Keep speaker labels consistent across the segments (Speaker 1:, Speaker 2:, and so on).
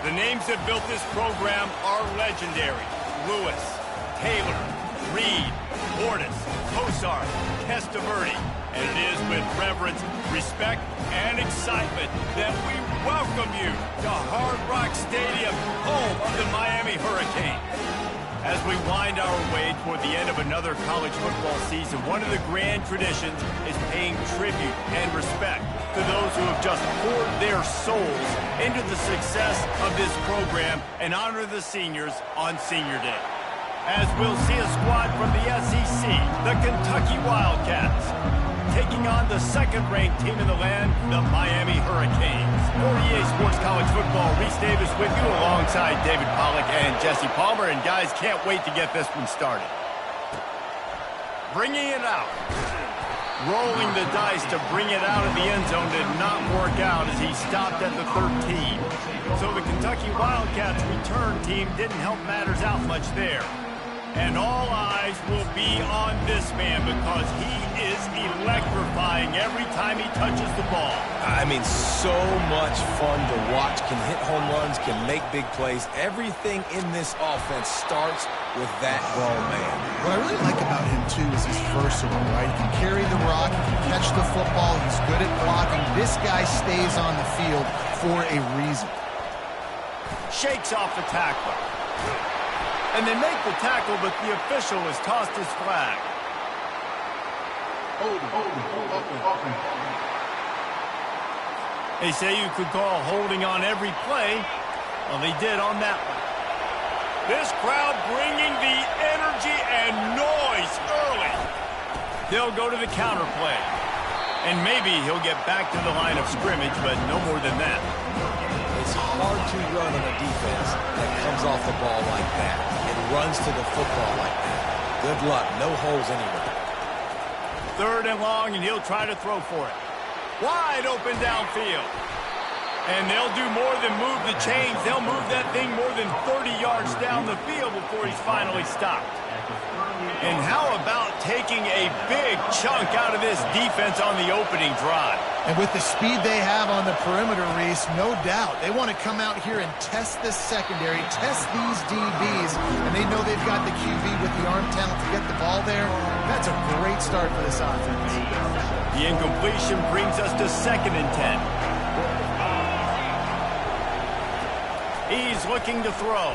Speaker 1: The names that built this program are legendary. Lewis, Taylor, Reed, Portis, Kosar, Testaverde. And it is with reverence, respect, and excitement that we welcome you to Hard Rock Stadium, home of the Miami Hurricanes. As we wind our way toward the end of another college football season, one of the grand traditions is paying tribute and respect to those who have just poured their souls into the success of this program and honor the seniors on Senior Day. As we'll see a squad from the SEC, the Kentucky Wildcats, taking on the second-ranked team in the land, the Miami Hurricanes. For EA Sports College Football, Reese Davis with you alongside David Pollack and Jesse Palmer. And guys, can't wait to get this one started. Bringing it out. Rolling the dice to bring it out of the end zone did not work out as he stopped at the 13. So the Kentucky Wildcats return team didn't help matters out much there. And all eyes will be on this man because he is electrifying every time he touches the ball.
Speaker 2: I mean, so much fun to watch. Can hit home runs, can make big plays. Everything in this offense starts with that grown man.
Speaker 3: What I really like about him, too, is he's versatile, right? He can carry the rock, he can catch the football, he's good at blocking. This guy stays on the field for a reason.
Speaker 1: Shakes off the tackle. And they make the tackle, but the official has tossed his flag. They say you could call holding on every play. Well, they did on that one. This crowd bringing the energy and noise early. They'll go to the counter play. And maybe he'll get back to the line of scrimmage, but no more than that.
Speaker 2: It's hard to run on a defense that comes off the ball like that and runs to the football like that. Good luck. No holes anywhere.
Speaker 1: 3rd and long, and he'll try to throw for it. Wide open downfield. And they'll do more than move the chains. They'll move that thing more than 30 yards down the field before he's finally stopped. And how about taking a big chunk out of this defense on the opening drive?
Speaker 3: And with the speed they have on the perimeter, Reese, no doubt, they want to come out here and test this secondary, test these DBs, and they know they've got the QB with the arm talent to get the ball there. That's a great start for this offense.
Speaker 1: The incompletion brings us to 2nd and 10. He's looking to throw.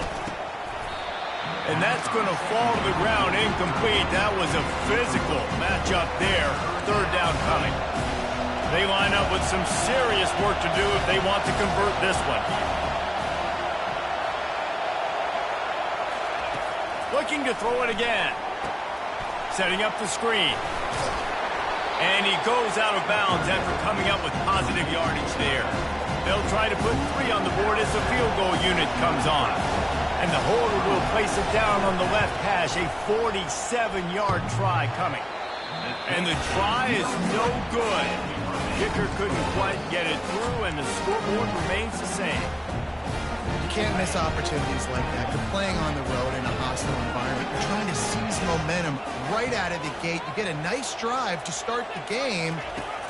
Speaker 1: And that's going to fall to the ground incomplete. That was a physical matchup there. 3rd down coming. They line up with some serious work to do if they want to convert this one. Looking to throw it again. Setting up the screen. And he goes out of bounds after coming up with positive yardage there. They'll try to put 3 on the board as the field goal unit comes on. And the holder will place it down on the left hash. A 47-yard try coming. And the try is no good. Kicker couldn't quite get it through, and the scoreboard remains the same.
Speaker 3: You can't miss opportunities like that. You're playing on the road in a hostile environment. You're trying to seize momentum right out of the gate. You get a nice drive to start the game,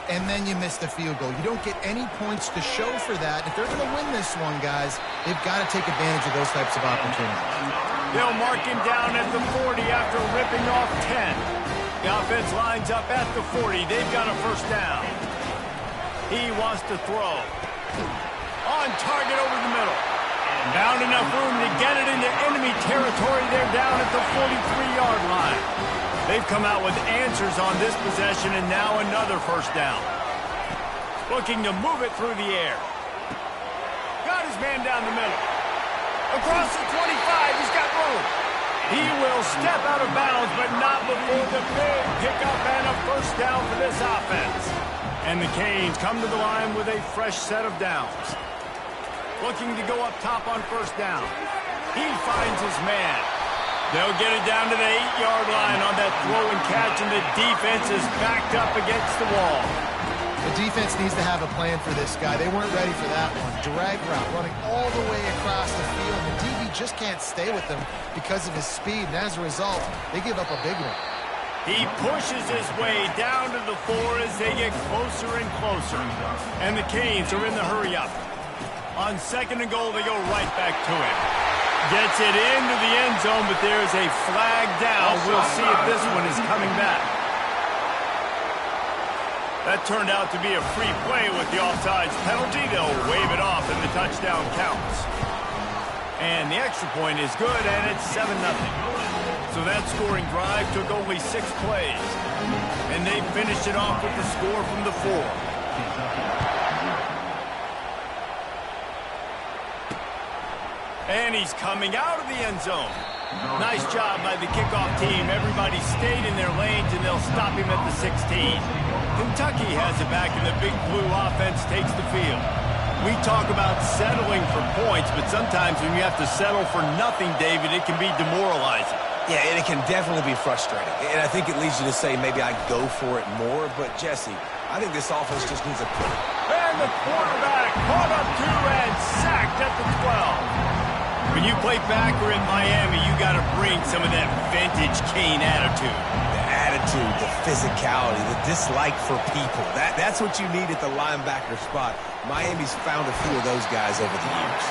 Speaker 3: and then you miss the field goal. You don't get any points to show for that. If they're going to win this one, guys, they've got to take advantage of those types of opportunities.
Speaker 1: They'll mark him down at the 40 after ripping off 10. The offense lines up at the 40. They've got a 1st down. He wants to throw. On target over the middle. Found enough room to get it into enemy territory. They're down at the 43-yard line. They've come out with answers on this possession, and now another 1st down. Looking to move it through the air. Got his man down the middle. Across the 25, he's got room. He will step out of bounds, but not before the big pickup and a 1st down for this offense. And the Canes come to the line with a fresh set of downs. Looking to go up top on 1st down. He finds his man. They'll get it down to the 8-yard line on that throw and catch, and the defense is backed up against the wall.
Speaker 3: The defense needs to have a plan for this guy. They weren't ready for that one. Drag route, running all the way across the field. The DB just can't stay with them because of his speed, and as a result, they give up a big one.
Speaker 1: He pushes his way down to the 4 as they get closer and closer. And the Canes are in the hurry-up. On 2nd and goal, they go right back to it. Gets it into the end zone, but there's a flag down. We'll see if this one is coming back. That turned out to be a free play with the offsides penalty. They'll wave it off, and the touchdown counts. And the extra point is good, and it's 7-0. So that scoring drive took only 6 plays. And they finished it off with the score from the 4. And he's coming out of the end zone. Nice job by the kickoff team. Everybody stayed in their lanes, and they'll stop him at the 16. Kentucky has it back, and the Big Blue offense takes the field. We talk about settling for points, but sometimes when you have to settle for nothing, David, it can be demoralizing.
Speaker 2: Yeah, and it can definitely be frustrating. And I think it leads you to say maybe I go for it more. But, Jesse, I think this offense just needs a push.
Speaker 1: And the quarterback caught up to and sacked at the 12. When you play backer in Miami, you got to bring some of that vintage Kane attitude.
Speaker 2: The attitude, the physicality, the dislike for people. That's what you need at the linebacker spot. Miami's found a few of those guys over the years.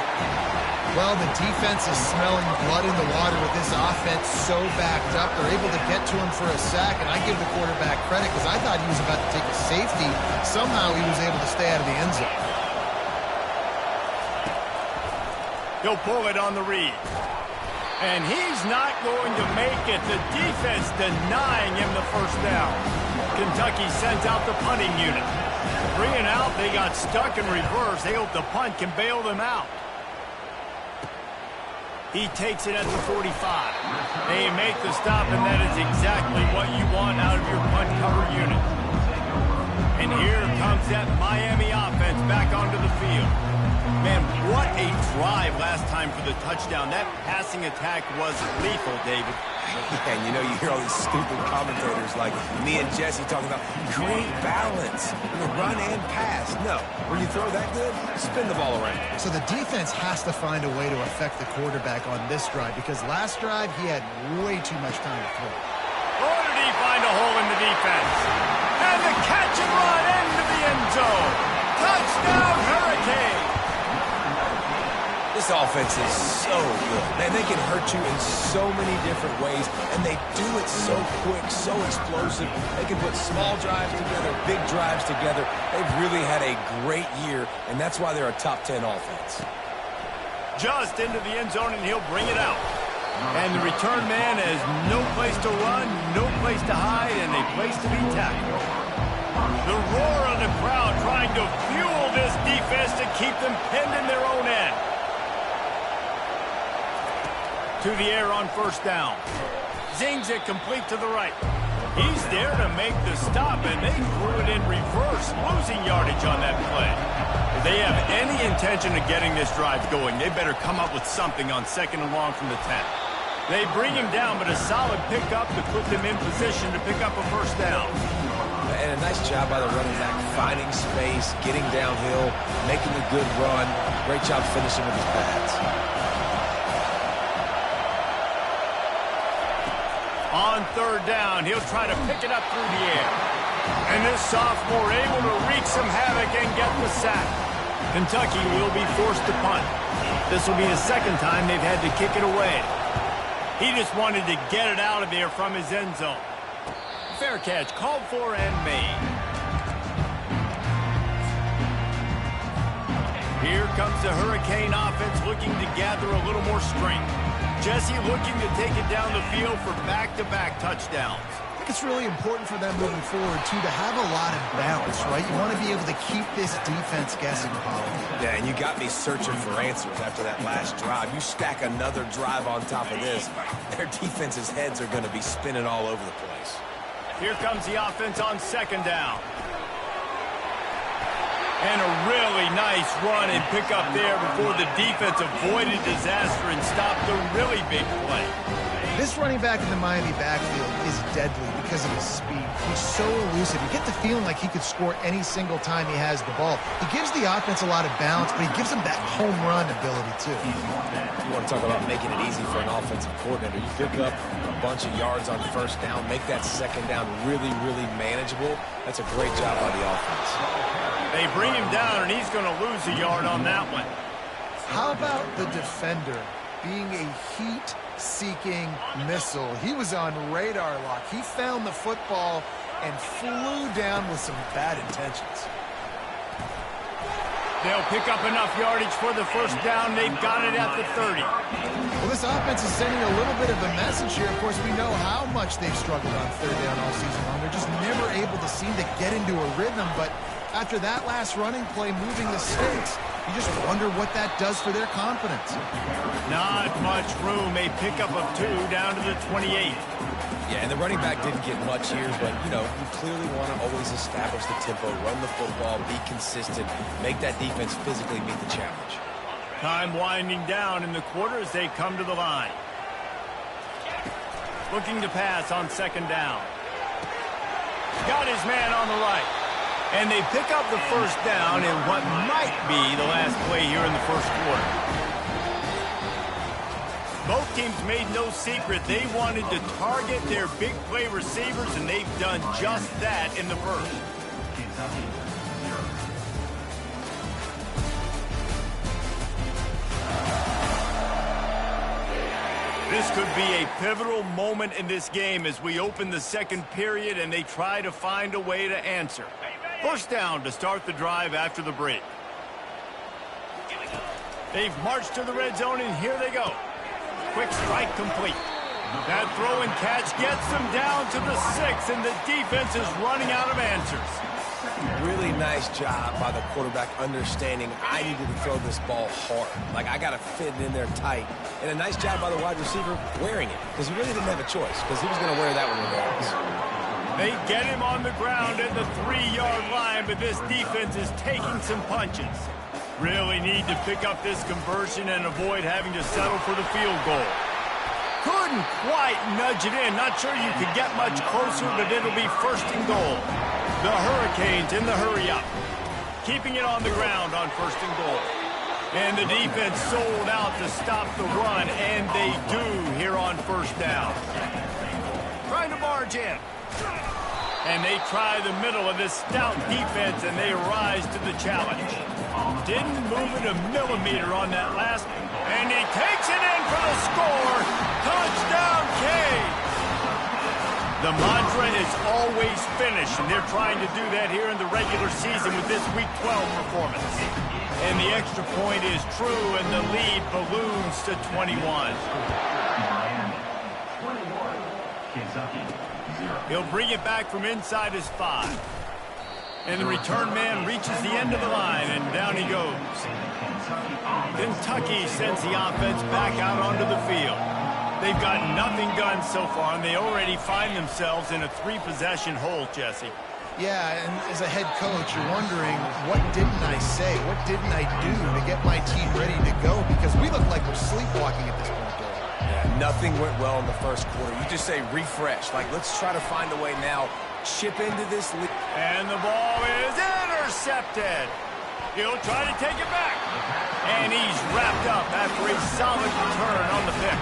Speaker 3: Well, the defense is smelling blood in the water with this offense so backed up. They're able to get to him for a sack, and I give the quarterback credit because I thought he was about to take a safety. Somehow he was able to stay out of the end zone.
Speaker 1: He'll pull it on the read. And he's not going to make it. The defense denying him the first down. Kentucky sends out the punting unit. 3 and out, they got stuck in reverse. They hope the punt can bail them out. He takes it at the 45. They make the stop, and that is exactly what you want out of your punt cover unit. And here comes that Miami offense back onto the field. Man, what a drive last time for the touchdown. That passing attack was lethal, David.
Speaker 2: And you know, you hear all these stupid commentators like me and Jesse talking about great balance, run and pass. No, when you throw that good, spin the ball around.
Speaker 3: So the defense has to find a way to affect the quarterback on this drive because last drive he had way too much time to throw.
Speaker 1: Or did he find a hole in the defense? And the catch and run into the end zone. Touchdown, Hurricane.
Speaker 2: This offense is so good. Man, they can hurt you in so many different ways, and they do it so quick, so explosive. They can put small drives together, big drives together. They've really had a great year, and that's why they're a top 10 offense.
Speaker 1: Just into the end zone, and he'll bring it out. And the return man has no place to run, no place to hide, and a place to be tackled. The roar of the crowd trying to fuel this defense to keep them pinned in their own end. To the air on first down. Zings it complete to the right. He's there to make the stop, and they threw it in reverse, losing yardage on that play. If they have any intention of getting this drive going, they better come up with something on 2nd and long from the 10. They bring him down, but a solid pickup to put them in position to pick up a first down.
Speaker 2: And a nice job by the running back, finding space, getting downhill, making a good run. Great job finishing with his pads.
Speaker 1: On 3rd down, he'll try to pick it up through the air. And this sophomore able to wreak some havoc and get the sack. Kentucky will be forced to punt. This will be the 2nd time they've had to kick it away. He just wanted to get it out of there from his end zone. Fair catch, called for and made. Here comes the Hurricane offense looking to gather a little more strength. Jesse looking to take it down the field for back-to-back touchdowns.
Speaker 3: I think it's really important for them moving forward, too, to have a lot of balance, right? You want to be able to keep this defense guessing, Colin.
Speaker 2: Yeah, and you got me searching for answers after that last drive. You stack another drive on top of this, their defense's heads are going to be spinning all over the place.
Speaker 1: Here comes the offense on 2nd down. And a really nice run and pick up there before the defense avoided disaster and stopped a really big play.
Speaker 3: This running back in the Miami backfield is deadly because of his speed. He's so elusive. You get the feeling like he could score any single time he has the ball. He gives the offense a lot of balance, but he gives them that home run ability, too.
Speaker 2: You want to talk about making it easy for an offensive coordinator. You pick up a bunch of yards on 1st down, make that 2nd down really, really manageable. That's a great job by the offense.
Speaker 1: They bring him down, and he's going to lose a yard on that one.
Speaker 3: How about the defender being a heat-seeking missile? He was on radar lock. He found the football and flew down with some bad intentions.
Speaker 1: They'll pick up enough yardage for the first down. They've got it at the 30.
Speaker 3: Well, this offense is sending a little bit of a message here. Of course, we know how much they've struggled on third down all season long. They're just never able to seem to get into a rhythm. But after that last running play moving the sticks, you just wonder what that does for their confidence.
Speaker 1: Not much room. A pickup of 2 down to the 28.
Speaker 2: Yeah, and the running back didn't get much here, but, you know, you clearly want to always establish the tempo, run the football, be consistent, make that defense physically meet the challenge.
Speaker 1: Time winding down in the quarter as they come to the line. Looking to pass on second down. Got his man on the right. And they pick up the first down in what might be the last play here in the first quarter. Both teams made no secret they wanted to target their big play receivers, and they've done just that in the first. This could be a pivotal moment in this game as we open the second period and they try to find a way to answer. First down to start the drive after the break. They've marched to the red zone, and here they go. Quick strike complete. That throw and catch gets them down to the 6, and the defense is running out of answers.
Speaker 2: Really nice job by the quarterback understanding I needed to throw this ball hard. Like, I got to fit it in there tight. And a nice job by the wide receiver wearing it, because he really didn't have a choice, because he was going to wear that one regardless.
Speaker 1: They get him on the ground at the 3-yard line, but this defense is taking some punches. Really need to pick up this conversion and avoid having to settle for the field goal. Couldn't quite nudge it in. Not sure you could get much closer, but it'll be first and goal. The Hurricanes in the hurry-up. Keeping it on the ground on first and goal. And the defense sold out to stop the run, and they do here on first down. Trying to barge in. And they try the middle of this stout defense, and they rise to the challenge. Didn't move it a millimeter on that last, and he takes it in for the score. Touchdown, Cade. The mantra is always finish, and they're trying to do that here in the regular season with this Week 12 performance. And the extra point is true, and the lead balloons to 21. He'll bring it back from inside his 5. And the return man reaches the end of the line, and down he goes. Kentucky sends the offense back out onto the field. They've got nothing done so far, and they already find themselves in a 3-possession hole, Jesse.
Speaker 3: Yeah, and as a head coach, you're wondering, what didn't I say? What didn't I do to get my team ready to go? Because we look like we're sleepwalking at this point, Bill.
Speaker 2: Yeah, nothing went well in the first quarter. You just say refresh. Like, let's try to find a way now. Chip into this lead.
Speaker 1: And the ball is intercepted. He'll try to take it back. And he's wrapped up after a solid return on the pick.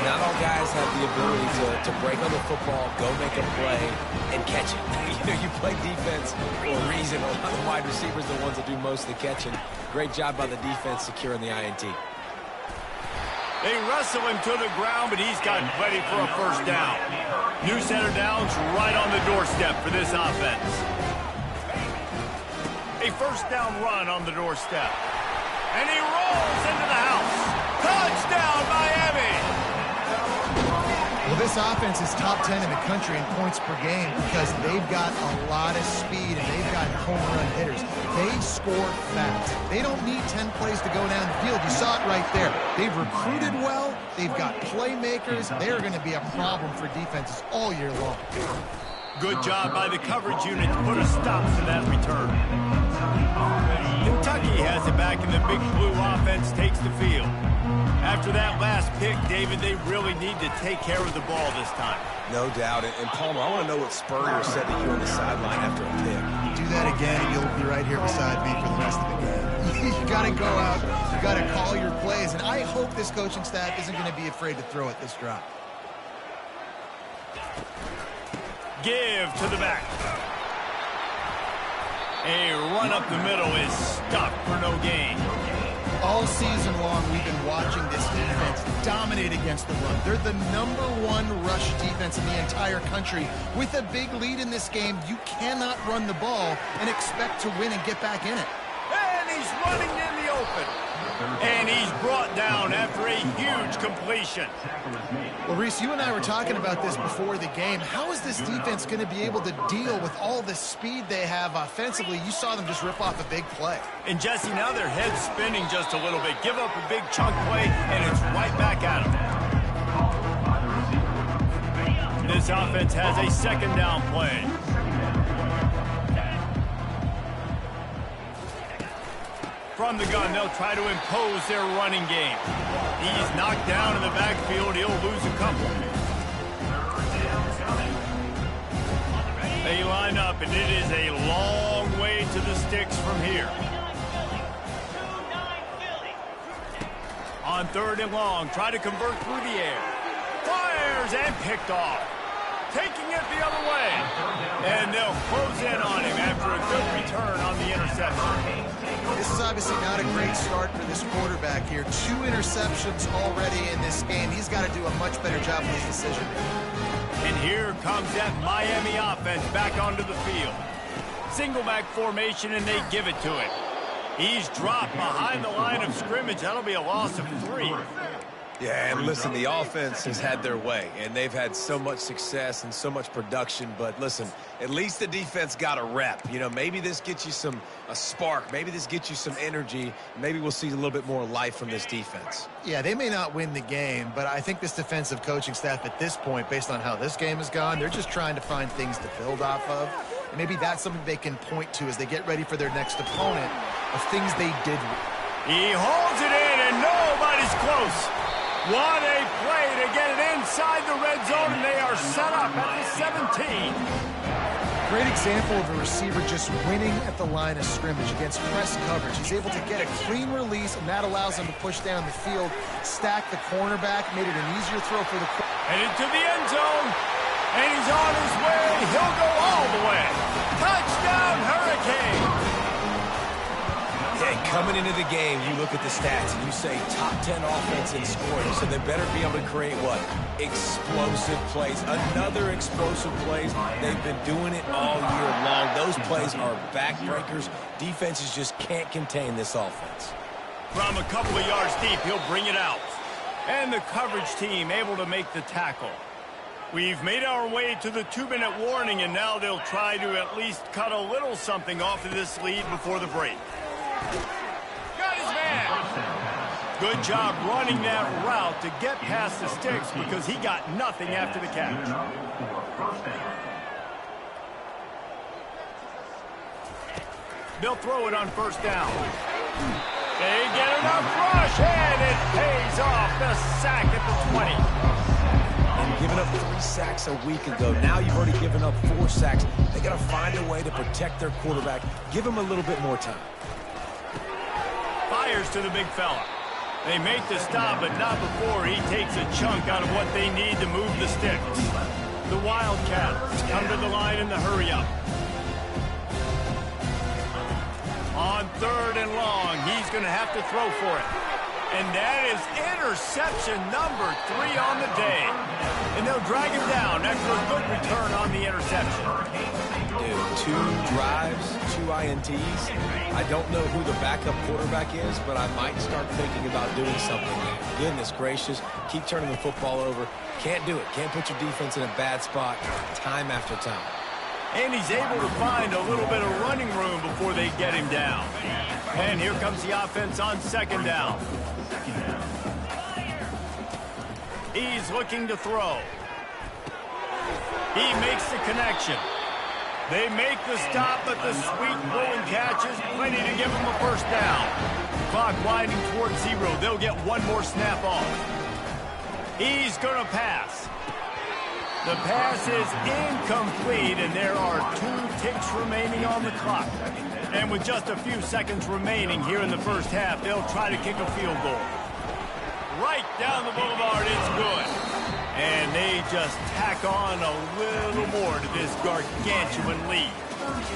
Speaker 2: Not all guys have the ability to break on the football, go make a play, and catch it. You play defense for a reason. A lot of wide receivers are the ones that do most of the catching. Great job by the defense securing the INT.
Speaker 1: They wrestle him to the ground, but he's got ready for a first down. New center down's right on the doorstep for this offense. A first down run on the doorstep. And he rolls into the house. Touchdown, Miami!
Speaker 3: Well, this offense is top 10 in the country in points per game because they've got a lot of speed and they've got home run hitters. They score fast. They don't need 10 plays to go down the field. You saw it right there. They've recruited well. They've got playmakers. They're going to be a problem for defenses all year long.
Speaker 1: Good job by the coverage unit to put a stop to that return. Kentucky has it back, and the Big Blue offense takes the field. After that last pick, David, they really need to take care of the ball this time.
Speaker 2: No doubt. And Palmer, I want to know what Spurrier said to you on the sideline after a pick.
Speaker 3: Do that again, and you'll be right here beside me for the rest of the game. You got to go out. You got to call your plays, and I hope this coaching staff isn't going to be afraid to throw it this drop.
Speaker 1: Give to the back. A run up the middle is stuck for no gain.
Speaker 3: All season long, we've been watching this defense dominate against the run. They're the #1 rush defense in the entire country. With a big lead in this game, you cannot run the ball and expect to win and get back in it.
Speaker 1: And he's running in the open. And he's brought down after a huge completion.
Speaker 3: Well, Reese, you and I were talking about this before the game. How is this defense going to be able to deal with all the speed they have offensively? You saw them just rip off a big play.
Speaker 1: And Jesse, now their head's spinning just a little bit. Give up a big chunk play, and it's right back at them. This offense has a second down play. From the gun, they'll try to impose their running game. He's knocked down in the backfield. He'll lose a couple. They line up, and it is a long way to the sticks from here. On 3rd and long, try to convert through the air. Fires and picked off. Taking it the other way. And they'll close in on him after a good return on the interception.
Speaker 3: This is obviously not a great start for this quarterback here. 2 interceptions already in this game. He's got to do a much better job with his decision.
Speaker 1: And here comes that Miami offense back onto the field. Single back formation, and they give it to it. He's dropped behind the line of scrimmage. That'll be a loss of 3.
Speaker 2: Yeah, and listen, the offense has had their way, and they've had so much success and so much production. But listen, at least the defense got a rep. You know, maybe this gets you a spark. Maybe this gets you some energy. Maybe we'll see a little bit more life from this defense.
Speaker 3: Yeah, they may not win the game, but I think this defensive coaching staff at this point, based on how this game has gone, they're just trying to find things to build off of. And maybe that's something they can point to as they get ready for their next opponent of things they did.
Speaker 1: He holds it in, and nobody's close. What a play to get it inside the red zone, and they are set up at the 17.
Speaker 3: Great example of a receiver just winning at the line of scrimmage against press coverage. He's able to get a clean release, and that allows him to push down the field, stack the cornerback, made it an easier throw for the
Speaker 1: and into the end zone, and he's on his way. He'll go all the way. Touchdown, Hurricane.
Speaker 2: Yeah, coming into the game, you look at the stats and you say top 10 offense in scoring, so they better be able to create what? Explosive plays. Another explosive plays. They've been doing it all year long. Those plays are backbreakers. Defenses just can't contain this offense.
Speaker 1: From a couple of yards deep, he'll bring it out. And the coverage team able to make the tackle. We've made our way to the 2-minute warning, and now they'll try to at least cut a little something off of this lead before the break. Got his man. Good job running that route to get past the sticks because he got nothing after the catch. They'll throw it on 1st down. They get enough rush, and it pays off. The sack at the 20.
Speaker 2: And giving up 3 sacks a week ago. Now you've already given up 4 sacks. They got to find a way to protect their quarterback. Give him a little bit more time.
Speaker 1: Fires to the big fella. They make the stop, but not before he takes a chunk out of what they need to move the sticks. The Wildcats come to the line in the hurry-up. On 3rd and long, he's going to have to throw for it. And that is interception number 3 on the day. And they'll drag him down after a good return on the interception.
Speaker 2: Dude, 2 drives, 2 INTs. I don't know who the backup quarterback is, but I might start thinking about doing something there. Goodness gracious, keep turning the football over. Can't do it. Can't put your defense in a bad spot time after time.
Speaker 1: And he's able to find a little bit of running room before they get him down. And here comes the offense on 2nd down. He's looking to throw. He makes the connection. They make the stop, but the sweet throwing catch is plenty to give them a 1st down. Clock winding towards 0. They'll get one more snap off. He's going to pass. The pass is incomplete, and there are 2 ticks remaining on the clock. And with just a few seconds remaining here in the 1st half, they'll try to kick a field goal. Right down the boulevard, it's good. And they just tack on a little more to this gargantuan lead.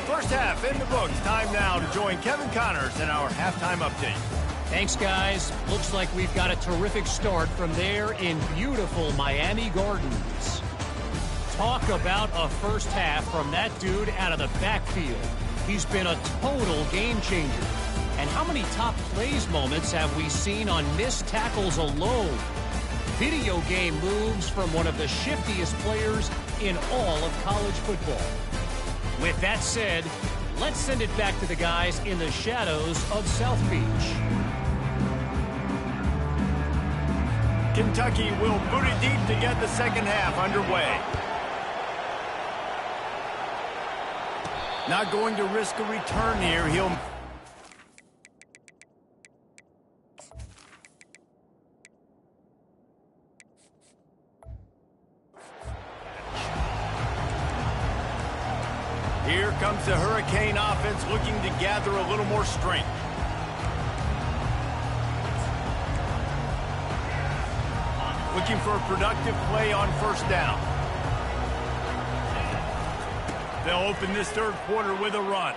Speaker 1: 1st half in the books. Time now to join Kevin Connors in our halftime update.
Speaker 4: Thanks, guys. Looks like we've got a terrific start from there in beautiful Miami Gardens. Talk about a first half from that dude out of the backfield. He's been a total game changer. And how many top plays moments have we seen on missed tackles alone? Video game moves from one of the shiftiest players in all of college football. With that said, let's send it back to the guys in the shadows of South Beach.
Speaker 1: Kentucky will boot it deep to get the second half underway. Not going to risk a return here. Here comes the Hurricane offense looking to gather a little more strength. Looking for a productive play on first down. They'll open this third quarter with a run.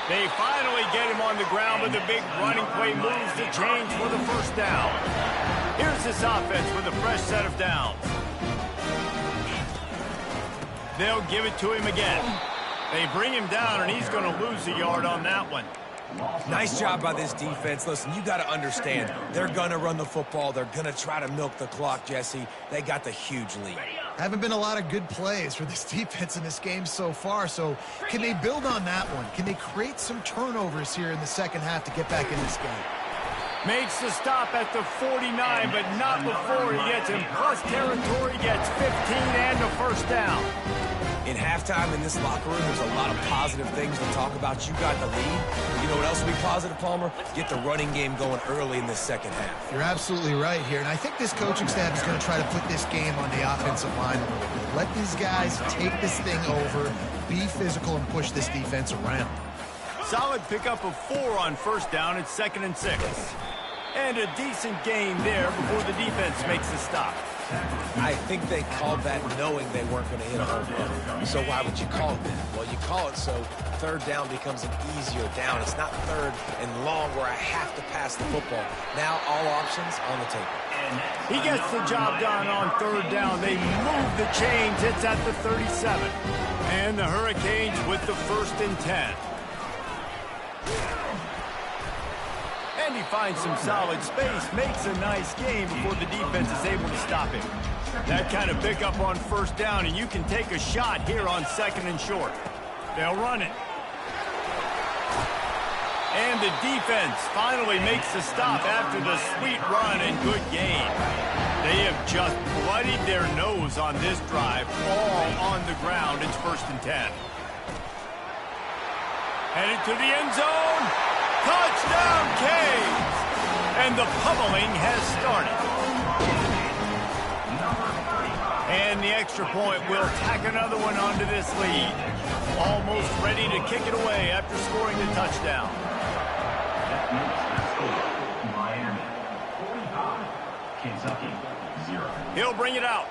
Speaker 1: They finally get him on the ground with a big running play, moves the chains for the first down. Here's this offense with a fresh set of downs. They'll give it to him again. They bring him down, and he's going to lose a yard on that one.
Speaker 2: Nice job by this defense. Listen, you got to understand, they're going to run the football. They're going to try to milk the clock, Jesse. They got the huge lead.
Speaker 3: Haven't been a lot of good plays for this defense in this game so far, so can they build on that one? Can they create some turnovers here in the second half to get back in this game?
Speaker 1: Makes the stop at the 49, but not before he gets in plus territory, gets 15 and a first down.
Speaker 2: In halftime in this locker room, there's a lot of positive things to talk about. You got the lead. You know what else will be positive, Palmer? Get the running game going early in the second half.
Speaker 3: You're absolutely right here, and I think this coaching staff is going to try to put this game on the offensive line a little bit. Let these guys take this thing over, be physical, and push this defense around.
Speaker 1: Solid pickup of 4 on first down. It's 2nd and 6. And a decent gain there before the defense makes the stop.
Speaker 2: I think they called that knowing they weren't going to hit a home run. So why would you call it that? Well, you call it so third down becomes an easier down. It's not third and long where I have to pass the football. Now all options on the table.
Speaker 1: He gets the job done on third down. They move the chains. It's at the 37. And the Hurricanes with the 1st and 10. And he finds some solid space, makes a nice game before the defense is able to stop him. That kind of pickup on first down, and you can take a shot here on 2nd and short. They'll run it. And the defense finally makes the stop after the sweet run and good gain. They have just bloodied their nose on this drive, all on the ground. It's 1st and 10. Headed to the end zone. Touchdown, Canes! And the pummeling has started. And the extra point will tack another one onto this lead. Almost ready to kick it away after scoring the touchdown.
Speaker 5: Miami 45, Kentucky 0.
Speaker 1: He'll bring it out.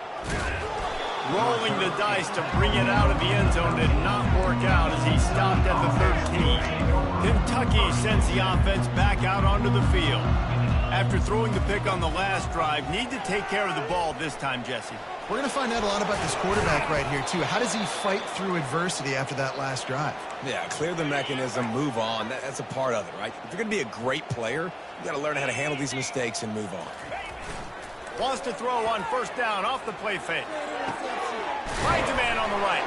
Speaker 1: Rolling the dice to bring it out of the end zone did not work out as he stopped at the 13. Kentucky sends the offense back out onto the field. After throwing the pick on the last drive, need to take care of the ball this time, Jesse.
Speaker 3: We're going to find out a lot about this quarterback right here, too. How does he fight through adversity after that last drive?
Speaker 2: Yeah, clear the mechanism, move on. That's a part of it, right? If you're going to be a great player, you got to learn how to handle these mistakes and move on.
Speaker 1: Wants to throw on first down off the play fake. Finds a man on the right.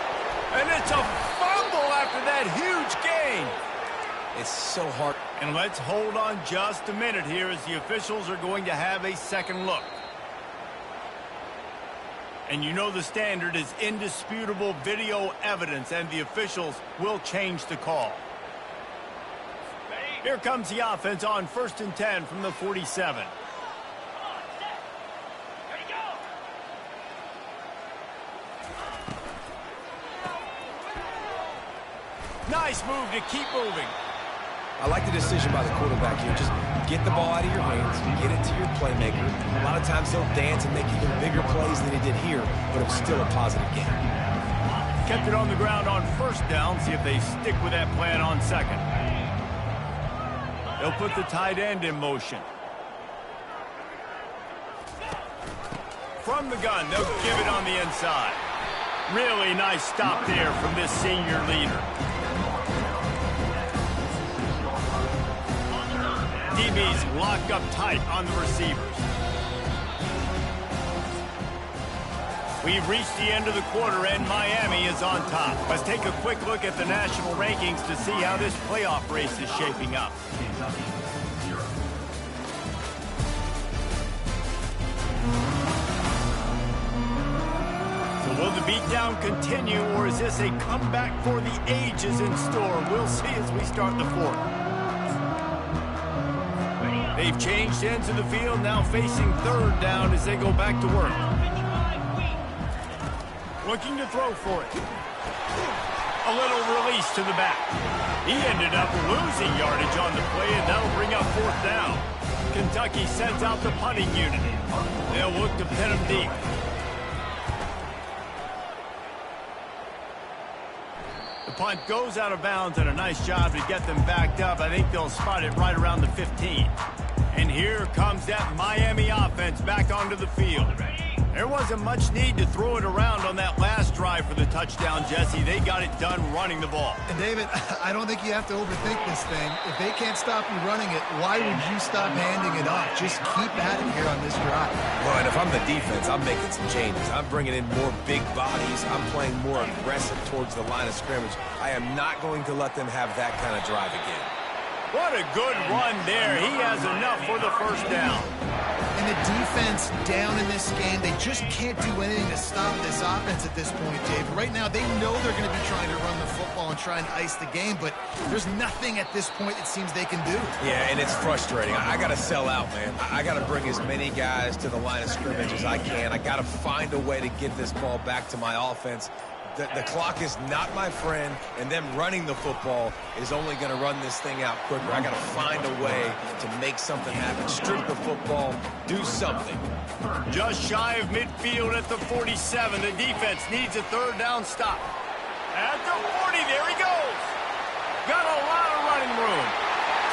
Speaker 1: And it's a fumble after that huge gain.
Speaker 2: It's so hard.
Speaker 1: And let's hold on just a minute here as the officials are going to have a second look. And you know the standard is indisputable video evidence, and the officials will change the call. Here comes the offense on 1st and 10 from the 47. Nice move to keep moving.
Speaker 2: I like the decision by the quarterback here. Just get the ball out of your hands, get it to your playmaker. A lot of times he'll dance and make even bigger plays than he did here, but it was still a positive game.
Speaker 1: Kept it on the ground on first down. See if they stick with that plan on second. They'll put the tight end in motion. From the gun, they'll give it on the inside. Really nice stop there from this senior leader. DBs locked up tight on the receivers. We've reached the end of the quarter, and Miami is on top. Let's take a quick look at the national rankings to see how this playoff race is shaping up. So will the beatdown continue, or is this a comeback for the ages in store? We'll see as we start the fourth. They've changed ends of the field, now facing third down as they go back to work. Looking to throw for it. A little release to the back. He ended up losing yardage on the play, and that'll bring up fourth down. Kentucky sends out the punting unit. They'll look to pin him deep. The punt goes out of bounds, and a nice job to get them backed up. I think they'll spot it right around the 15. And here comes that Miami offense back onto the field. There wasn't much need to throw it around on that last drive for the touchdown, Jesse. They got it done running the ball.
Speaker 3: And David, I don't think you have to overthink this thing. If they can't stop you running it, why would you stop handing it off? Just keep at it here on this drive.
Speaker 2: Well, and if I'm the defense, I'm making some changes. I'm bringing in more big bodies. I'm playing more aggressive towards the line of scrimmage. I am not going to let them have that kind of drive again.
Speaker 1: What a good run there. He has enough for the first down.
Speaker 3: And the defense down in this game, they just can't do anything to stop this offense at this point, Dave. Right now, they know they're going to be trying to run the football and try and ice the game, but there's nothing at this point it seems they can do.
Speaker 2: Yeah, and it's frustrating. I got to sell out, man. I got to bring as many guys to the line of scrimmage as I can. I got to find a way to get this ball back to my offense. The clock is not my friend, and them running the football is only going to run this thing out quicker. I got to find a way to make something happen. Strip the football, do something.
Speaker 1: Just shy of midfield at the 47. The defense needs a third down stop. At the 40, there he goes. Got a lot of running room.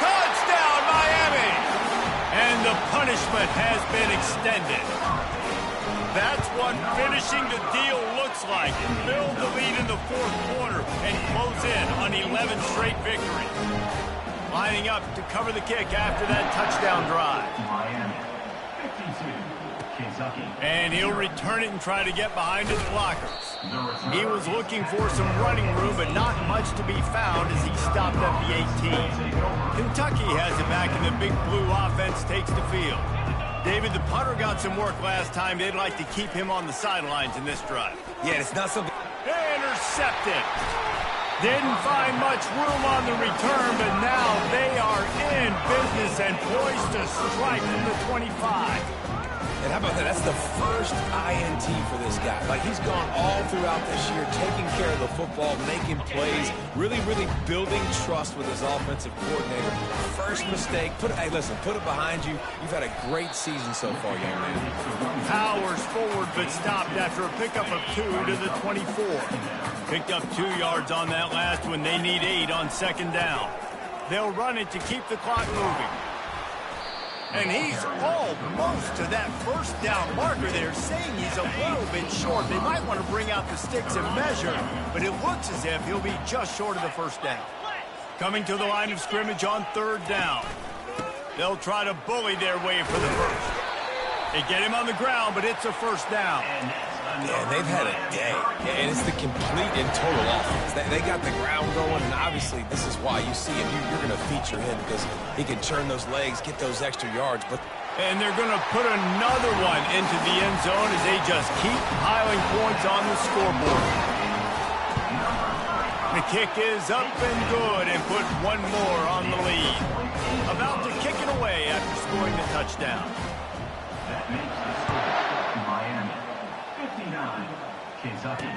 Speaker 1: Touchdown, Miami! And the punishment has been extended. That's what finishing the deal looks like. Build the lead in the fourth quarter and close in on 11 straight victories. Lining up to cover the kick after that touchdown drive.
Speaker 5: Miami, 52, Kentucky.
Speaker 1: And he'll return it and try to get behind his blockers. He was looking for some running room, but not much to be found as he stopped at the 18. Kentucky has it back, and the big blue offense takes the field. David, the punter got some work last time. They'd like to keep him on the sidelines in this drive.
Speaker 2: Yeah, it's not something...
Speaker 1: Intercepted. Didn't find much room on the return, but now they are in business and poised to strike from the 25.
Speaker 2: And how about that? That's the first INT for this guy. Like, he's gone all throughout this year, taking care of the football, making plays, really, really building trust with his offensive coordinator. First mistake, hey, listen, put it behind you. You've had a great season so far, young man.
Speaker 1: Powers forward, but stopped after a pickup of 2 to the 24. Picked up 2 yards on that last one. They need 8 on second down. They'll run it to keep the clock moving. And he's almost to that first down marker. They're saying he's a little bit short. They might want to bring out the sticks and measure, but it looks as if he'll be just short of the first down. Coming to the line of scrimmage on third down. They'll try to bully their way for the first. They get him on the ground, but it's a first down.
Speaker 2: Yeah, they've had a day, and it's the complete and total offense. They got the ground going, and obviously this is why you see him. You're going to feature him because he can turn those legs, get those extra yards.
Speaker 1: And they're going to put another one into the end zone as they just keep piling points on the scoreboard. The kick is up and good and put one more on the lead. About to kick it away after scoring the touchdown.
Speaker 5: That makes the score Miami 59, Kentucky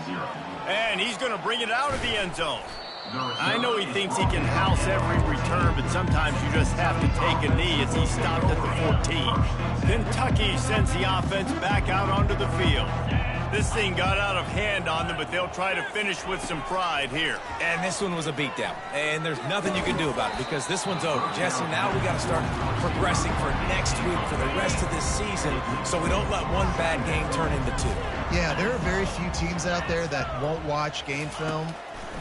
Speaker 5: 0.
Speaker 1: And he's going to bring it out of the end zone. I know he thinks he can house every return, but sometimes you just have to take a knee as he stopped at the 14. Kentucky sends the offense back out onto the field. This thing got out of hand on them, but they'll try to finish with some pride here.
Speaker 2: And this one was a beatdown. And there's nothing you can do about it because this one's over. Jesse, now we got to start progressing for next week, for the rest of this season, so we don't let one bad game turn into two.
Speaker 3: Yeah, there are very few teams out there that won't watch game film,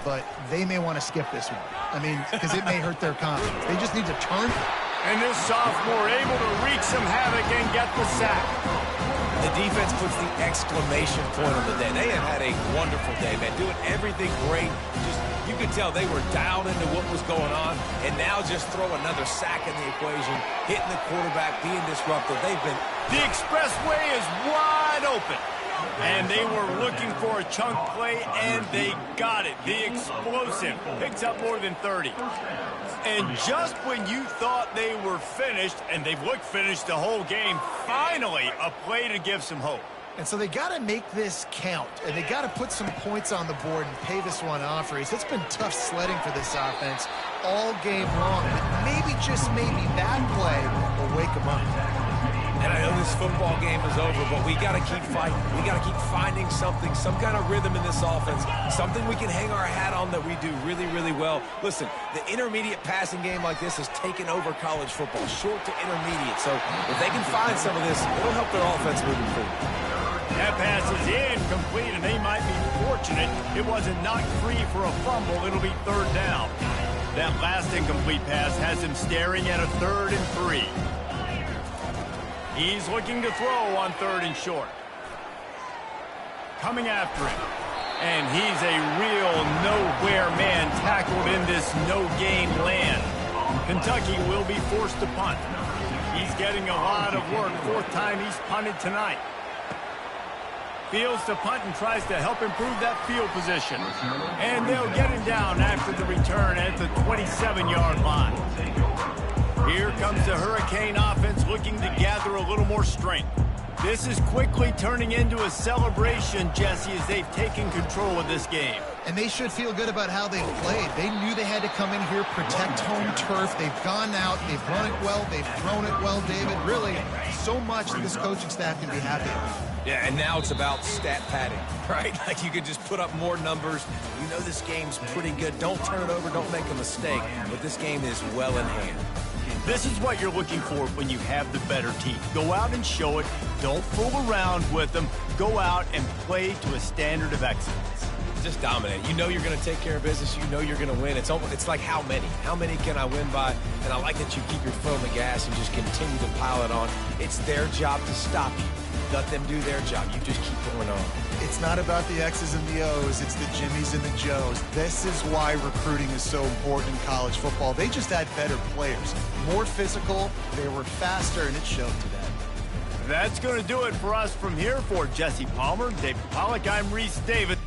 Speaker 3: but they may want to skip this one. I mean, because it may hurt their confidence. They just need to turn.
Speaker 1: And this sophomore able to wreak some havoc and get the sack.
Speaker 2: The defense puts the exclamation point on the day. They have had a wonderful day, man, doing everything great. Just, you could tell they were dialed into what was going on, and now just throw another sack in the equation, hitting the quarterback, being disruptive.
Speaker 1: The expressway is wide open. And they were looking for a chunk play, and they got it. The explosive picks up more than 30. And just when you thought they were finished, and they've looked finished the whole game, finally a play to give some hope.
Speaker 3: And so they got to make this count, and they got to put some points on the board and pay this one off. It's been tough sledding for this offense all game long, but maybe, just maybe, that play will wake them up.
Speaker 2: And I know this football game is over, but we got to keep fighting. We got to keep finding something, some kind of rhythm in this offense, something we can hang our hat on that we do really, really well. Listen, the intermediate passing game like this has taken over college football, short to intermediate. So if they can find some of this, it'll help their offense moving forward.
Speaker 1: That pass is incomplete, and they might be fortunate it wasn't knocked free for a fumble. It'll be third down. That last incomplete pass has him staring at a 3rd and 3. He's looking to throw on 3rd and short. Coming after him. And he's a real nowhere man tackled in this no-game land. Kentucky will be forced to punt. He's getting a lot of work. 4th time he's punted tonight. Fields to punt and tries to help improve that field position. And they'll get him down after the return at the 27-yard line. Here comes the Hurricane offense looking to gather a little more strength. This is quickly turning into a celebration, Jesse, as they've taken control of this game.
Speaker 3: And they should feel good about how they've played. They knew they had to come in here, protect home turf. They've gone out, they've run it well, they've thrown it well, David. Really, so much that this coaching staff can be happy with.
Speaker 2: Yeah, and now it's about stat padding, right? Like you could just put up more numbers. You know this game's pretty good. Don't turn it over, don't make a mistake. But this game is well in hand.
Speaker 1: This is what you're looking for when you have the better team. Go out and show it. Don't fool around with them. Go out and play to a standard of excellence.
Speaker 2: Just dominate. You know you're going to take care of business. You know you're going to win. It's like how many? How many can I win by? And I like that you keep your foot on the gas and just continue to pile it on. It's their job to stop you. Let them do their job. You just keep going on.
Speaker 3: It's not about the X's and the O's. It's the Jimmies and the Joes. This is why recruiting is so important in college football. They just had better players. More physical. They were faster, and it showed today.
Speaker 1: That's going to do it for us from here. For Jesse Palmer, David Pollack, I'm Reese David.